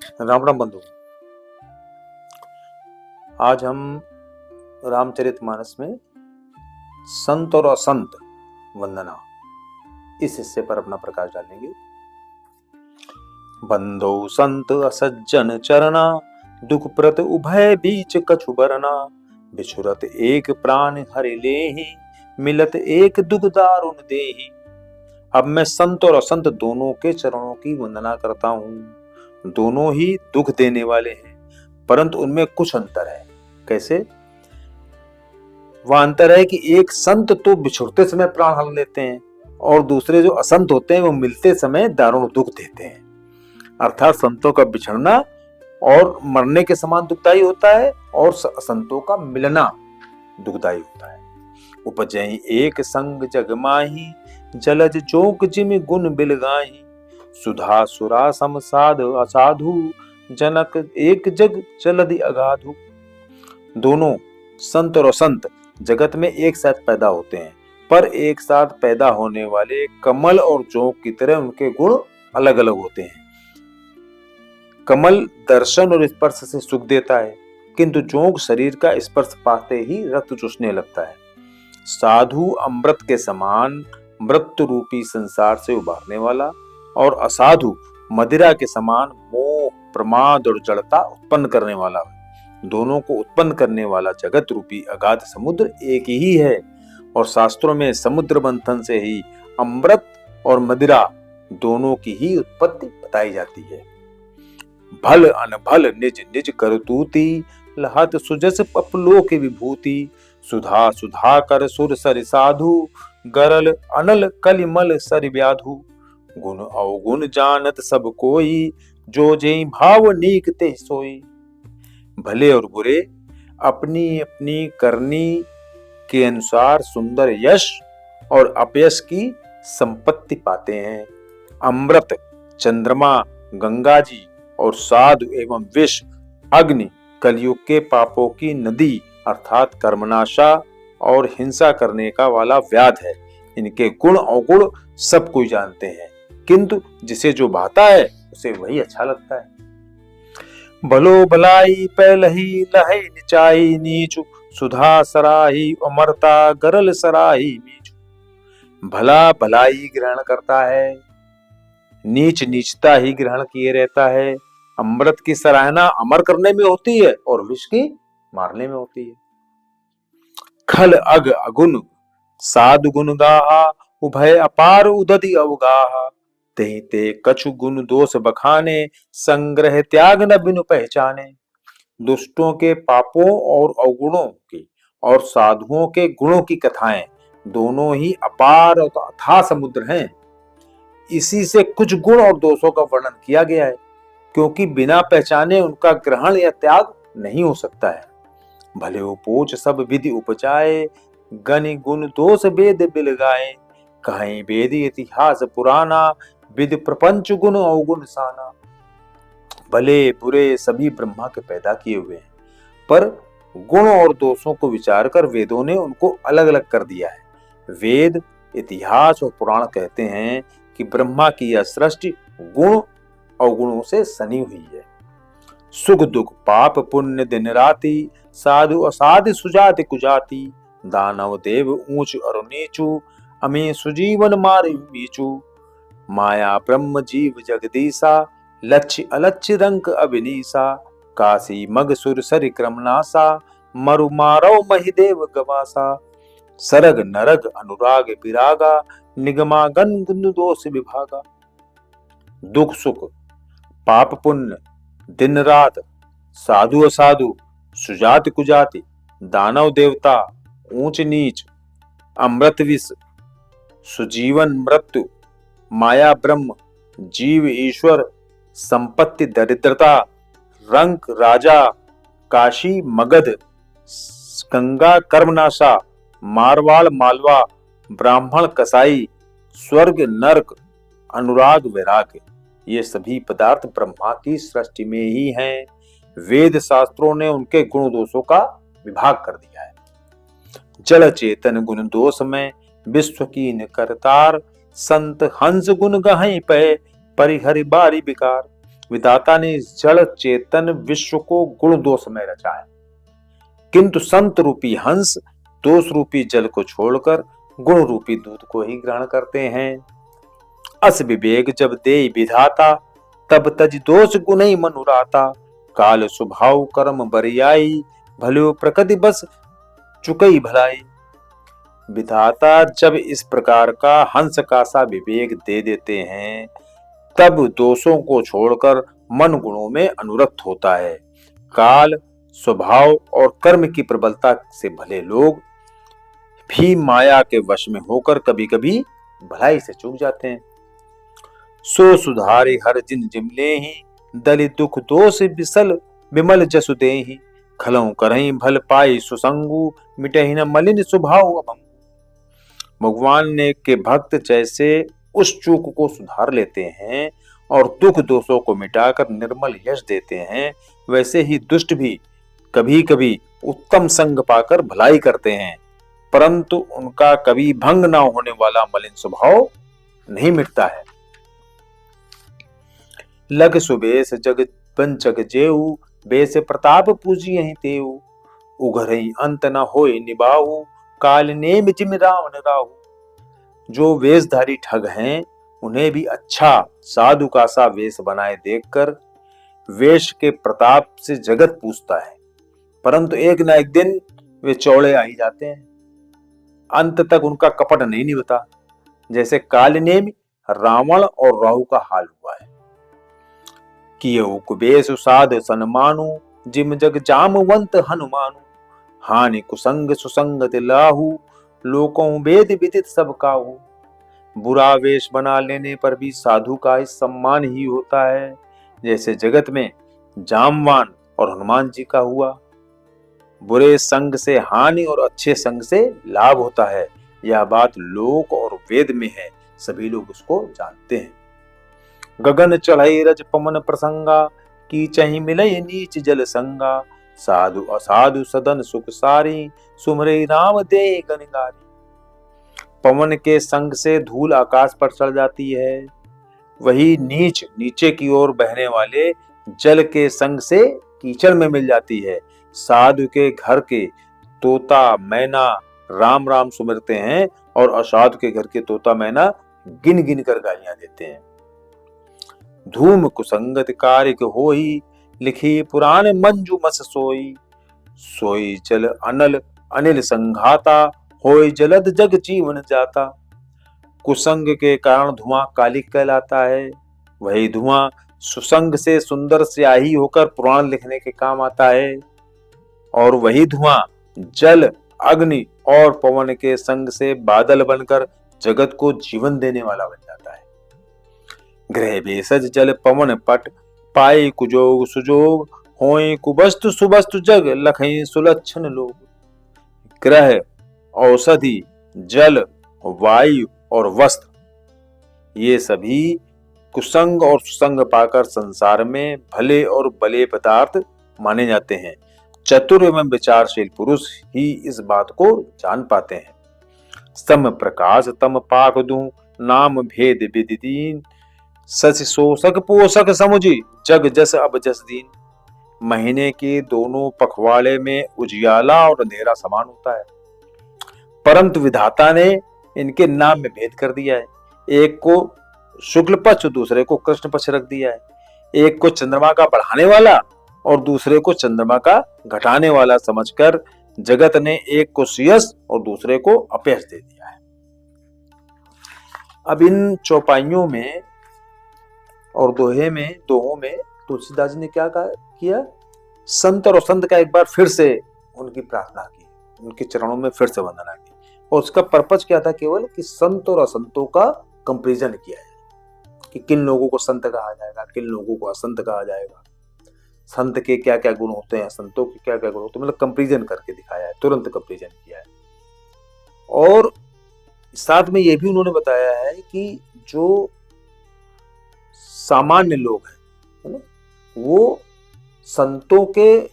राम राम बंधु। आज हम रामचरितमानस में संत और असंत वंदना इस हिस्से पर अपना प्रकाश डालेंगे। बंधो संत असज्जन चरना, दुख प्रत उभय बीच कछु बरना। बिछुरत एक प्राण हरि लेहि, मिलत एक दुख दारुण देहि। अब मैं संत और असंत दोनों के चरणों की वंदना करता हूं। दोनों ही दुख देने वाले हैं, परंतु उनमें कुछ अंतर है। कैसे? वह अंतर है कि एक संत तो बिछुड़ते समय प्राण हर लेते हैं और दूसरे जो असंत होते हैं वो मिलते समय दारुण दुख देते हैं। अर्थात संतों का बिछड़ना और मरने के समान दुखदायी होता है और असंतों का मिलना दुखदायी होता है। उपजहि एक संग जग माही, जलज जोक जिमि गुण बिलगाही। सुधा सुरा सम साध असाधु, जनक एक जग जलधि अगाधु। दोनों संत और असंत जगत में एक साथ पैदा होते हैं, पर एक साथ पैदा होने वाले कमल और जोंक की तरह उनके गुण अलग अलग होते हैं। कमल दर्शन और स्पर्श से सुख देता है, किंतु जोंक शरीर का स्पर्श पाते ही रक्त चूसने लगता है। साधु अमृत के समान मृत्यु रूपी संसार से उबारने वाला और असाधु मदिरा के समान मोह, प्रमाद और जड़ता उत्पन्न करने वाला। दोनों को उत्पन्न करने वाला जगत रूपी अगाध समुद्र एक ही है और शास्त्रों में समुद्र मंथन से ही अमृत और मदिरा दोनों की ही उत्पत्ति बताई जाती है। भल अनभल निज निज करतूती, लहत सुजस अपलोक विभूति। सुधा सुधा कर सुर सरि साधु, गरल अनल कलिमल सरि व्याधु। गुण अवगुण जानत सब कोई, जो जेहि भाव नीक ते सोई। भले और बुरे अपनी अपनी करनी के अनुसार सुंदर यश और अपयश की संपत्ति पाते हैं। अमृत, चंद्रमा, गंगा जी और साधु एवं विष, अग्नि कलयुग के पापों की नदी अर्थात कर्मनाशा और हिंसा करने का वाला व्याध है। इनके गुण अवगुण सब कोई जानते हैं, किंतु जिसे जो भाता है उसे वही अच्छा लगता है। भलो भलाई पहलही लहै निचाई नीचु, सुधा सराही अमरता गरल सराही मीचु। भला भलाई ग्रहण करता है, नीच नीचता ही ग्रहण किए रहता है। अमृत की सराहना अमर करने में होती है और विष की मारने में होती है। खल अग अगुण साधु गुण गाहा, उभय अपार उदधि अवगाहा। ते ते कछु गुण दोष बखाने, संग्रह त्याग न बिनु पहचाने। दुष्टों के पापों और अवगुणों की और साधुओं के गुणों की कथाएं दोनों ही अपार और अथाह समुद्र हैं। इसी से कुछ गुण और दोषों का वर्णन किया गया है, क्योंकि बिना पहचाने उनका ग्रहण या त्याग नहीं हो सकता है। भले उपोच सब विधि उपजाए, गनि गुण दोष वेद बिलगाए। कहीं वेद इतिहास पुराना, विधि प्रपंच गुण अवगुण साना। भले बुरे सभी ब्रह्मा के पैदा किए हुए हैं, पर गुण और दोषों को विचार कर वेदों ने उनको अलग अलग कर दिया है। वेद, इतिहास और पुराण कहते हैं कि ब्रह्मा की यह सृष्टि गुण अवगुणों से सनी हुई है। सुख दुख पाप पुण्य दिन राति, साधु असाधु सुजाति कुजाति। दानव देव ऊंच और नीचू, अमी सुजीवन मार बीचू। माया ब्रह्म जीव जगदीसा, लक्ष्य अलक्ष्य रंक अभिनीसा। काशी मग सुर सरि क्रमनासा, मरु मारव महिदेव गवासा। सरग नरग अनुराग विरागा, निगमागन गुण दोष विभागा। दुख सुख पाप पुण्य दिन रात, साधु असाधु सुजाति कुजाति, दानव देवता ऊंच नीच, अमृत विष, सुजीवन मृत्यु, माया ब्रह्म, जीव ईश्वर, संपत्ति दरिद्रता, रंक राजा, काशी मगध, गंगा कर्मनाशा, मारवाड़ मालवा, ब्राह्मण कसाई, स्वर्ग नरक, अनुराग वैराग्य, ये सभी पदार्थ ब्रह्मा की सृष्टि में ही हैं। वेद शास्त्रों ने उनके गुण दोषों का विभाग कर दिया है। जल चेतन गुण दोष में विश्व कीन करतार, संत हंस गुण गहै पे परिहरि बारी विकार। विधाता ने इस जड़ चेतन विश्व को गुण दोष में रचा है, किंतु संत रूपी हंस दोष रूपी जल को छोड़कर गुण रूपी दूध को ही ग्रहण करते हैं। अस विवेक जब दे विधाता, तब तज दोष गुण ही मनुराता। काल स्वभाव कर्म बरियाई, भलो प्रकृति बस चुकई भलाई। विधाता जब इस प्रकार का हंस का सा विवेक दे देते हैं, तब दोषों को छोड़कर मन गुणों में अनुरक्त होता है। काल स्वभाव और कर्म की प्रबलता से भले लोग भी माया के वश में होकर कभी कभी भलाई से चूक जाते हैं। सो सुधारे हर जिन जिमले ही, दलित दुख दोष विसल विमल जसु देहि। खलौ करहीं भल पाई सुसंगु, मिटहि न मलिन स्वभाव अभंगु। भगवान ने के भक्त जैसे उस चूक को सुधार लेते हैं और दुख दोषों को मिटाकर निर्मल यश देते हैं, वैसे ही दुष्ट भी कभी कभी उत्तम संग पाकर भलाई करते हैं, परंतु उनका कभी भंग न होने वाला मलिन स्वभाव नहीं मिटता है। लग सुबेश जग पंचक जेऊ, बेस प्रताप पूजी यहीं तेऊ। उघरई अंत न होए निबाहु, काल नेम जिम रावण राहु। जो वेशधारी ठग हैं, उन्हें भी अच्छा साधु का सा वेश बनाए देखकर वेश के प्रताप से जगत पूछता है, परंतु एक न एक दिन वे चौड़े आ ही जाते हैं। अंत तक उनका कपट नहीं निभता, जैसे काल नेम रावण और राहु का हाल हुआ है। कियो कुबेश साध सन्मानु, जिम जग जामवंत हनुमानु। हानि कुसंग सुसंगत लाहु, लोकों वेद विदित सब काहू। बुरा वेश बना लेने पर भी साधु का ही सम्मान ही होता है, जैसे जगत में जामवान और हनुमान जी का हुआ। बुरे संग से हानि और अच्छे संग से लाभ होता है, यह बात लोक और वेद में है, सभी लोग उसको जानते हैं। गगन चढ़ई रज पवन प्रसंगा, की चही मिलई नीच जल संगा। साधु असाधु सदन सुख सारी, सुमरे राम दे गनगारी। पवन के संग से धूल आकाश पर चढ़ जाती है, वही नीच नीचे की ओर बहने वाले जल के संग से कीचड़ में मिल जाती है। साधु के घर के तोता मैना राम राम सुमिरते हैं और असाधु के घर के तोता मैना गिन गिन कर गालियां देते हैं। धूम कुसंगत कारिक होई, लिखी पुराण मंजू मस सोई। सोई जल अनल अनिल संघाता, होई जलद जग जीवन जाता। कुसंग के कारण धुआं कालिक कहलाता है, वही धुआं सुसंग से सुंदर स्याही होकर पुराण लिखने के काम आता है, और वही धुआं जल अग्नि और पवन के संग से बादल बनकर जगत को जीवन देने वाला बन जाता है। ग्रह भेषज जल पवन पट, पाई कुजोग सुजोग। होई कुबस्तु सुबस्तु जग, लखई सुलक्षण लोग। ग्रह, औषधि, जल, वायु और वस्त्र, ये सभी कुसंग और सुसंग पाकर संसार में भले और बले पदार्थ माने जाते हैं। चतुर एवं विचारशील पुरुष ही इस बात को जान पाते हैं। सम प्रकाश तम पाक दूं, नाम भेद विधि दीन। सच शोषक पोषक समुझी, जग जस अब जस दीन। महीने के दोनों पखवाड़े में उजियाला और अंधेरा समान होता है, परंतु विधाता ने इनके नाम में भेद कर दिया है। एक को शुक्ल पक्ष, दूसरे को कृष्ण पक्ष रख दिया है। एक को चंद्रमा का बढ़ाने वाला और दूसरे को चंद्रमा का घटाने वाला समझकर जगत ने एक को श्रेयस और दूसरे को अपयश दे दिया है। अब इन चौपाइयों में और दोहों में तुलसीदास जी ने क्या किया, संत और असंत का एक बार फिर से उनकी प्रार्थना की, उनके चरणों में फिर से वंदना की, और उसका पर्पज क्या था, केवल कि संत और असंतों का कंपैरिजन किया है कि किन लोगों को संत कहा जाएगा, किन लोगों को असंत कहा जाएगा, संत के क्या क्या गुण होते हैं, संतों के क्या क्या गुण होते हैं, मतलब कंपैरिजन करके दिखाया है, तुरंत कंपैरिजन किया है। और साथ में ये भी उन्होंने बताया है कि जो सामान्य लोग हैं, है ना, वो संतों के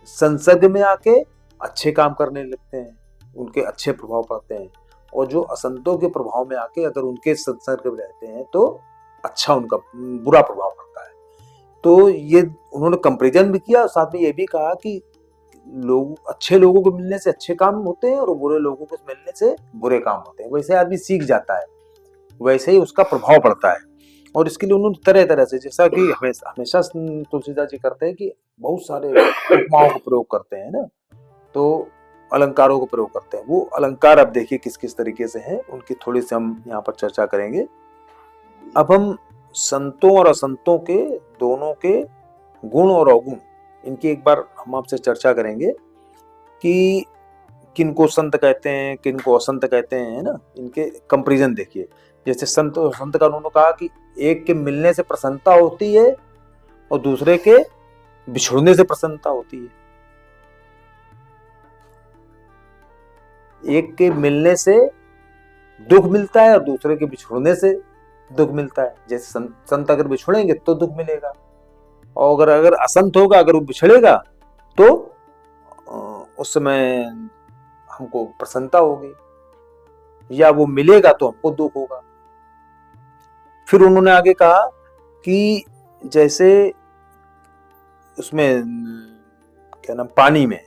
संसर्ग में आके अच्छे काम करने लगते हैं, उनके अच्छे प्रभाव पड़ते हैं, और जो असंतों के प्रभाव में आके अगर उनके संसर्ग में रहते हैं तो अच्छा उनका बुरा प्रभाव पड़ता है। तो ये उन्होंने कंपेरिजन भी किया, साथ में ये भी कहा कि लोग, अच्छे लोगों को मिलने से अच्छे काम होते हैं और बुरे लोगों को मिलने से बुरे काम होते हैं। वैसे आदमी सीख जाता है, वैसे ही उसका प्रभाव पड़ता है। और इसके लिए उन्होंने तरह तरह से, जैसा कि हमेशा हमेशा तुलसीदास जी करते हैं कि बहुत सारे उपमाओं का प्रयोग करते हैं ना, तो अलंकारों का प्रयोग करते हैं। वो अलंकार अब देखिए किस किस तरीके से हैं, उनकी थोड़ी सी हम यहाँ पर चर्चा करेंगे। अब हम संतों और असंतों के दोनों के गुण और अवगुण, इनकी एक बार हम आपसे चर्चा करेंगे कि किनको संत कहते हैं, किनको असंत कहते हैं, है ना। इनके कंपैरिजन देखिए। जैसे संत का उन्होंने कहा कि एक के मिलने से प्रसन्नता होती है और दूसरे के बिछुड़ने से प्रसन्नता होती है। एक के मिलने से दुख मिलता है और दूसरे के बिछुड़ने से दुख मिलता है। जैसे संत अगर बिछुड़ेंगे तो दुख मिलेगा, और अगर असंत होगा, अगर वो बिछड़ेगा तो उस समय हमको प्रसन्नता होगी, या वो मिलेगा तो हमको दुख होगा। फिर उन्होंने आगे कहा कि जैसे उसमें क्या नाम, पानी में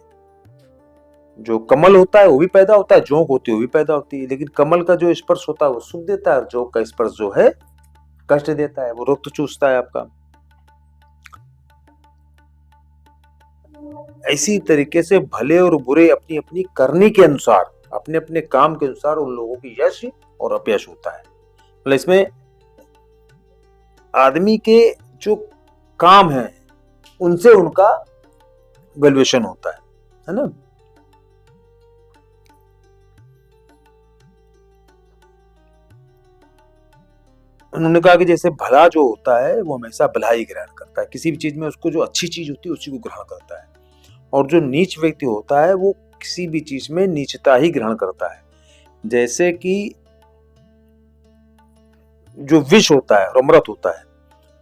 जो कमल होता है वो भी पैदा होता है, जोंक होती है वो भी पैदा होती है, लेकिन कमल का जो स्पर्श होता है वो सुख देता है और जोंक का स्पर्श जो है कष्ट देता है, वो रक्त चूसता है आपका। इसी तरीके से भले और बुरे अपनी अपनी करनी के अनुसार, अपने अपने काम के अनुसार उन लोगों की यश और अपयश होता है। मतलब इसमें आदमी के जो काम है उनसे उनका वैल्यूएशन होता है ना। उन्होंने कहा कि जैसे भला जो होता है वो हमेशा भला ही ग्रहण करता है, किसी भी चीज में उसको जो अच्छी चीज होती है उसी को ग्रहण करता है, और जो नीच व्यक्ति होता है वो किसी भी चीज में नीचता ही ग्रहण करता है। जैसे कि जो विष होता है और अमृत होता है,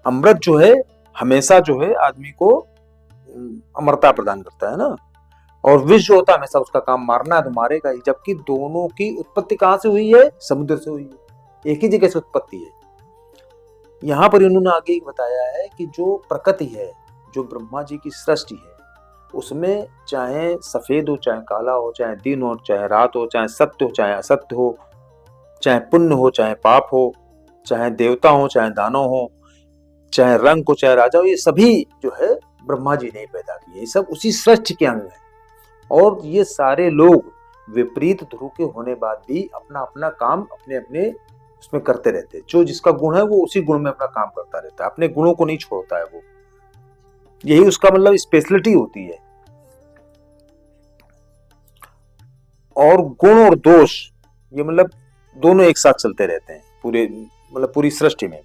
अमृत जो है हमेशा जो है आदमी को अमरता प्रदान करता है ना, और विष जो होता है हमेशा उसका काम मारना है तो मारेगा ही। जबकि दोनों की उत्पत्ति कहां से हुई है? समुद्र से हुई है, एक ही जगह से उत्पत्ति है। यहां पर इन्होंने आगे बताया है कि जो प्रकृति है, जो ब्रह्मा जी की सृष्टि है, उसमें चाहे सफेद हो, चाहे काला हो, चाहे दिन हो, चाहे रात हो, चाहे सत्य हो, चाहे असत्य हो, चाहे पुण्य हो, चाहे पाप हो, चाहे देवता हो, चाहे दानव हो, चाहे रंग हो, चाहे राजा हो, ये सभी जो है ब्रह्मा जी ने पैदा किए। ये सब उसी सृष्टि के अंग है, और ये सारे लोग विपरीत ध्रुव के होने बाद भी अपना अपना काम अपने अपने उसमें करते रहते हैं। जो जिसका गुण है वो उसी गुण में अपना काम करता रहता है, अपने गुणों को नहीं छोड़ता है वो। यही उसका मतलब स्पेशलिटी होती है। और गुण और दोष ये मतलब दोनों एक साथ चलते रहते हैं पूरे, मतलब पूरी सृष्टि में।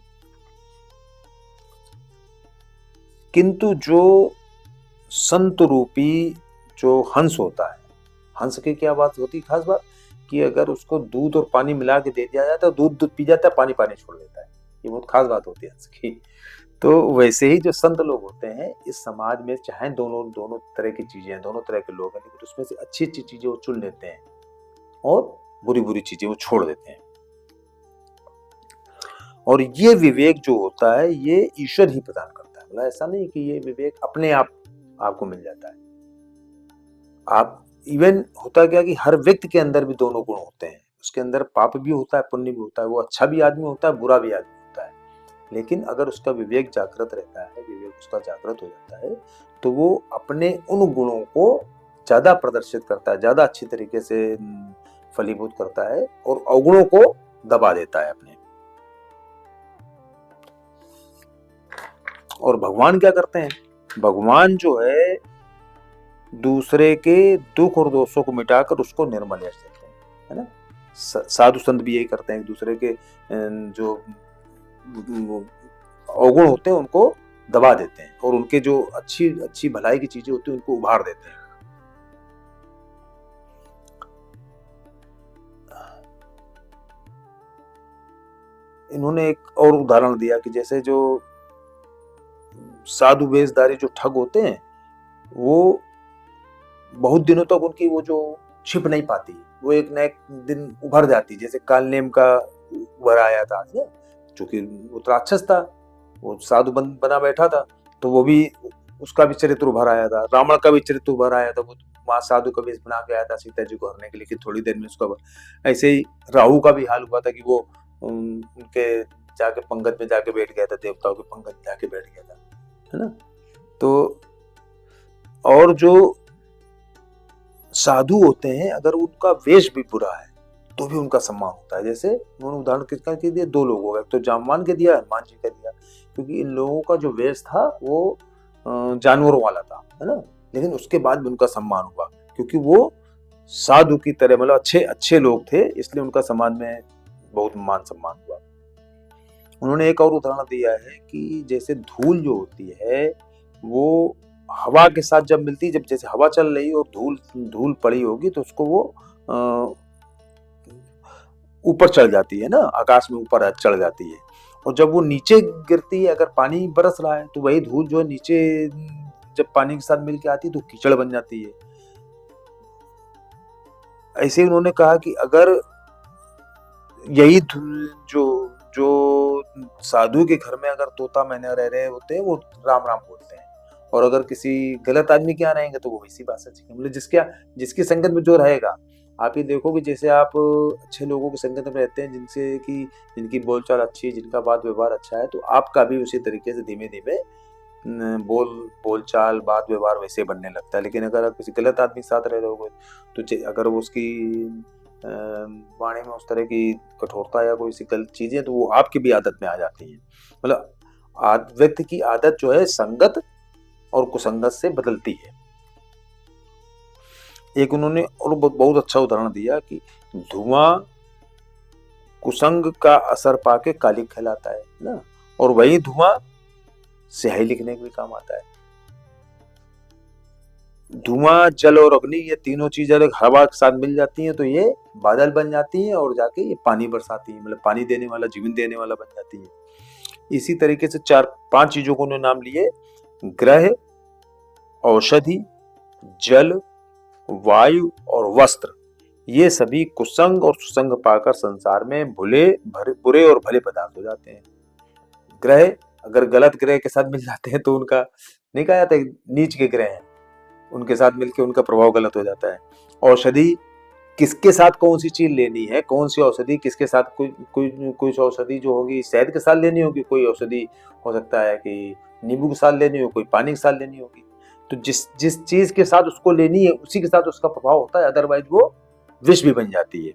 किंतु जो संत रूपी जो हंस होता है, हंस की क्या बात होती है, खास बात कि अगर उसको दूध और पानी मिला के दे दिया जाता है, दूध पी जाता है, पानी पानी छोड़ देता है। ये बहुत खास बात होती है हंस की। तो वैसे ही जो संत लोग होते हैं इस समाज में, चाहे दोनों तरह की चीजें हैं, दोनों तरह के लोग हैं, लेकिन उसमें से अच्छी अच्छी चीजें वो चुन लेते हैं और बुरी बुरी चीजें वो छोड़ देते हैं। और ये विवेक जो होता है ये ईश्वर ही प्रदान करता है। मतलब ऐसा नहीं कि ये विवेक अपने आप आपको मिल जाता है। आप इवन होता क्या कि हर व्यक्ति के अंदर भी दोनों गुण होते हैं। उसके अंदर पाप भी होता है, पुण्य भी होता है, वो अच्छा भी आदमी होता है, बुरा भी आदमी होता है। लेकिन अगर उसका विवेक जागृत रहता है, विवेक उसका जागृत हो जाता है, तो वो अपने उन गुणों को ज्यादा प्रदर्शित करता है, ज्यादा अच्छी तरीके से फलीभूत करता है और अवगुणों को दबा देता है अपने। और भगवान क्या करते हैं? भगवान जो है दूसरे के दुख और दोषों को मिटाकर उसको निर्मल यश देते हैं, है ना। साधु संत भी यही करते हैं, दूसरे के जो अवगुण होते हैं उनको दबा देते हैं और उनके जो अच्छी अच्छी भलाई की चीजें होती हैं उनको उभार देते हैं। इन्होंने एक और उदाहरण दिया कि जैसे जो साधु वेशधारी जो ठग होते हैं वो बहुत दिनों तक उनकी वो जो छिप नहीं पाती, वो एक न एक दिन उभर जाती। जैसे कालनेम का उभर आया था, चूंकि वो तो राक्षस था, वो साधु बना बैठा था, तो वो भी, उसका भी चरित्र उभर आया था। रावण का भी चरित्र उभर आया था, वो वहां साधु का वेश बना के आया था सीता जी को हरने के लिए, कि थोड़ी देर में उसका। ऐसे ही राहु का भी हाल हुआ था कि वो उनके जाके पंगत में जाके बैठ गया था, देवताओं के पंगत में जाके बैठ गया था, है ना। तो और जो साधु होते हैं, अगर उनका वेश भी बुरा है तो भी उनका सम्मान होता है। जैसे उन्होंने उदाहरण किसका दिया, दो लोगों का, एक तो जामवान के दिया, हनुमान जी का दिया, क्योंकि इन लोगों का जो वेश था वो जानवरों वाला था, है ना, लेकिन उसके बाद भी उनका सम्मान हुआ, क्योंकि वो साधु की तरह, मतलब अच्छे अच्छे लोग थे, इसलिए उनका समाज में बहुत मान सम्मान हुआ। उन्होंने एक और उदाहरण दिया है कि जैसे धूल जो होती है वो हवा के साथ जब मिलती है, जब जैसे हवा चल रही और धूल धूल पड़ी होगी तो उसको वो ऊपर चढ़ जाती है ना, आकाश में ऊपर चढ़ जाती है, और जब वो नीचे गिरती है, अगर पानी बरस रहा है तो वही धूल जो है नीचे जब पानी के साथ मिलके आती है तो कीचड़ बन जाती है। ऐसे ही उन्होंने कहा कि अगर यही जो जो साधु के घर में अगर तोता मैना रह रहे होते हैं वो राम राम बोलते हैं, और अगर किसी गलत आदमी के यहाँ रहेंगे तो वो वैसी भाषा सीखेंगे। मतलब जिसकी संगत में जो रहेगा, आप ये देखो कि जैसे आप अच्छे लोगों की संगत में रहते हैं, जिनकी बोलचाल अच्छी है, जिनका बात व्यवहार अच्छा है, तो आपका भी उसी तरीके से धीमे धीमे बोलचाल बात व्यवहार वैसे बनने लगता है। लेकिन अगर आप किसी गलत आदमी के साथ रह रहे हो तो अगर वो उसकी वाणी में उस तरह की कठोरता या कोई सी गलत चीजें, तो वो आपकी भी आदत में आ जाती है। मतलब व्यक्ति की आदत जो है संगत और कुसंगत से बदलती है। एक उन्होंने और बहुत अच्छा उदाहरण दिया कि धुआं कुसंग का असर पाके काली कहलाता है ना, और वही धुआं स्याही लिखने के भी काम आता है। धुआं, जल और अग्नि, ये तीनों चीजें अगर हवा के साथ मिल जाती हैं तो ये बादल बन जाती हैं, और जाके ये पानी बरसाती है, मतलब पानी देने वाला, जीवन देने वाला बन जाती है। इसी तरीके से 4-5 चीजों को उन्होंने नाम लिए, ग्रह, औषधि, जल, वायु और वस्त्र। ये सभी कुसंग और सुसंग पाकर संसार में बुरे और भले पदार्थ हो जाते हैं। ग्रह, अगर गलत ग्रह के साथ मिल जाते हैं तो उनका, नहीं कहा जाता नीच के ग्रह हैं, उनके साथ मिलकर उनका प्रभाव गलत हो जाता है। औषधि, किसके साथ कौन सी चीज लेनी है, कौन सी औषधि किसके साथ, कुछ औषधि जो होगी शहद के साथ लेनी होगी, कोई औषधि हो सकता है कि नींबू के साथ लेनी हो, कोई पानी के साथ लेनी होगी। तो जिस चीज के साथ उसको लेनी है उसी के साथ उसका प्रभाव होता है, अदरवाइज वो विष भी बन जाती है।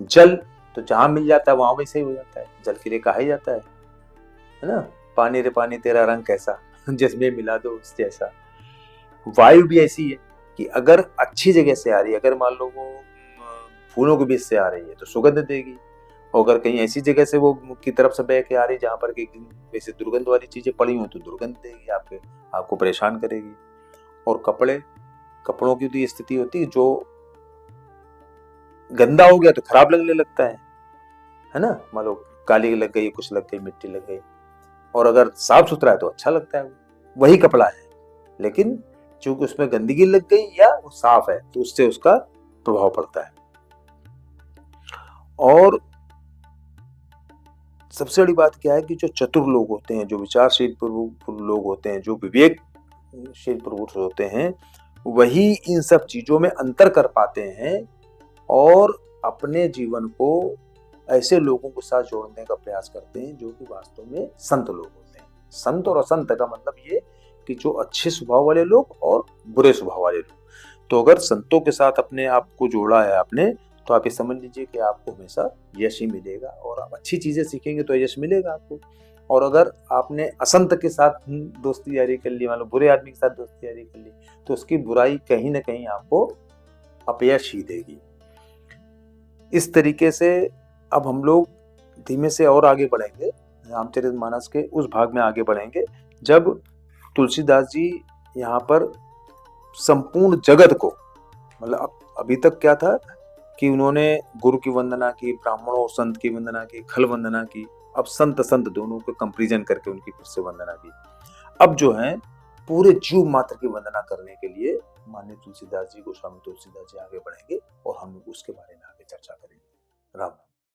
जल, तो जहां मिल जाता है वहां वैसे ही हो जाता है, जल के लिए कहा ही जाता है ना, पानी रे पानी तेरा रंग कैसा, जिसमें मिला दो उस जैसा। वायु भी ऐसी है कि अगर अच्छी जगह से आ रही है, अगर मान लो वो फूलों के बीच से आ रही है तो सुगंध देगी, और अगर कहीं ऐसी जगह से वो की तरफ से बह के आ रही है जहां पर वैसे दुर्गंध वाली चीजें पड़ी हो तो दुर्गंध देगी, आपको परेशान करेगी। और कपड़ों की तो ये स्थिति होती है, जो गंदा हो गया तो खराब लगने लगता है ना, मान लो काली लग गई, कुछ लग गई, मिट्टी लग गई, और अगर साफ सुथरा है तो अच्छा लगता है। वही कपड़ा है, लेकिन चूंकि उसमें गंदगी लग गई या वो साफ है तो उससे उसका प्रभाव पड़ता है। और सबसे बड़ी बात क्या है कि जो चतुर लोग होते हैं, जो विचारशील लोग होते हैं, जो विवेकशील पुरुष होते हैं, वही इन सब चीजों में अंतर कर पाते हैं और अपने जीवन को ऐसे लोगों के साथ जोड़ने का प्रयास करते हैं जो कि वास्तव में संत लोग होते हैं। संत और असंत का मतलब ये कि जो अच्छे स्वभाव वाले लोग और बुरे स्वभाव वाले लोग। तो अगर संतों के साथ अपने आप को जोड़ा है आपने, तो आप ये समझ लीजिए कि आपको हमेशा यश ही मिलेगा, और आप अच्छी चीजें सीखेंगे तो यश मिलेगा आपको। और अगर आपने असंत के साथ दोस्ती यारी कर ली, मतलब बुरे आदमी के साथ दोस्ती यारी कर ली, तो उसकी बुराई कहीं ना कहीं आपको अपयश ही देगी। इस तरीके से अब हम लोग धीमे से और आगे बढ़ेंगे, रामचरितमानस के उस भाग में आगे बढ़ेंगे जब तुलसीदास जी यहाँ पर संपूर्ण जगत को, मतलब अभी तक क्या था कि उन्होंने गुरु की वंदना की, ब्राह्मणों और संत की वंदना की, खल वंदना की, अब संत दोनों को कंपैरिजन करके उनकी फिर से वंदना की। अब जो है पूरे जीव मात्र की वंदना करने के लिए माननीय तुलसीदास जी, गोस्वामी तुलसीदास जी आगे बढ़ेंगे और हम उसके बारे में आगे चर्चा करेंगे। राम।